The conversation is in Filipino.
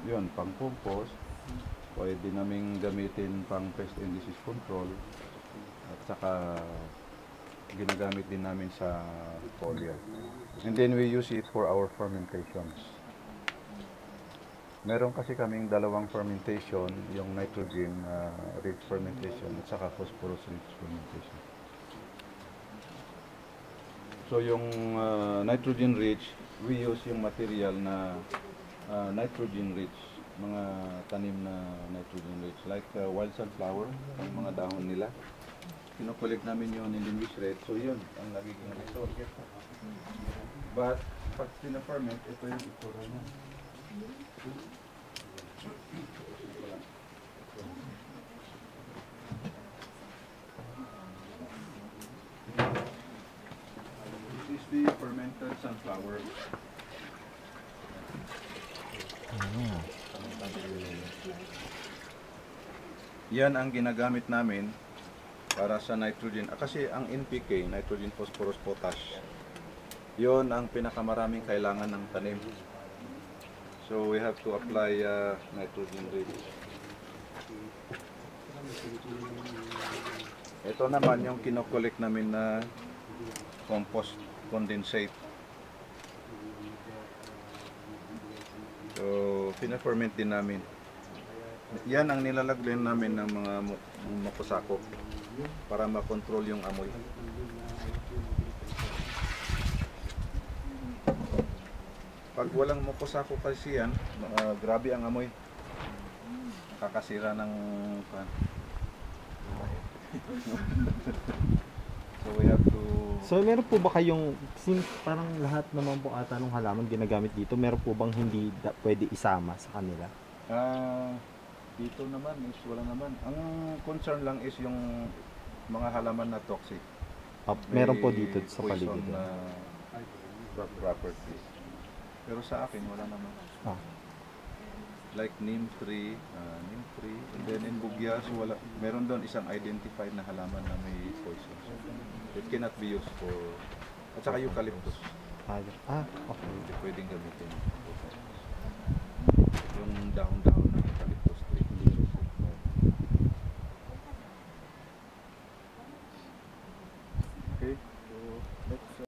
Yun, pang compost. Pwede naming gamitin pang pest and disease control. At saka ginagamit din namin sa foliar. And then we use it for our fermentations. Meron kasi kaming dalawang fermentation, yung nitrogen rich fermentation at saka phosphorus rich fermentation. So yung nitrogen rich, we use yung material na nitrogen rich, mga tanim na nitrogen rich, like wild sunflower, ang mga dahon nila. Kinukulik namin yun, nilimbish red, so yun ang nagiging result. But pag sina-ferment, ito yung itsura niya. This is the fermented sunflower. Yan ang ginagamit namin para sa nitrogen. Kasi ang NPK, nitrogen, phosphorus, potash, yon ang pinakamaraming kailangan ng tanim. So we have to apply nitrogen rich. Ito naman yung kinokollect namin na compost condensate. So pina-ferment din namin. Yan ang nilalagyan namin ng mga mokusako para makontrol yung amoy. Pag walang mokusako kasi yan, grabe ang amoy. Kakasira ng so we have to... So meron po ba kayong, parang lahat naman po ata ng halaman ginagamit dito, meron po bang hindi pwede isama sa kanila? Dito naman is wala naman. Ang concern lang is yung mga halaman na toxic. Meron po dito sa paligid. Poison na properties. Pero sa akin wala naman. Like neem tree, and then in Bugyas wala. Meron doon isang identified na halaman na may poison. So it cannot be used for. At saka eucalyptus. Okay. Hindi pwedeng gamitin.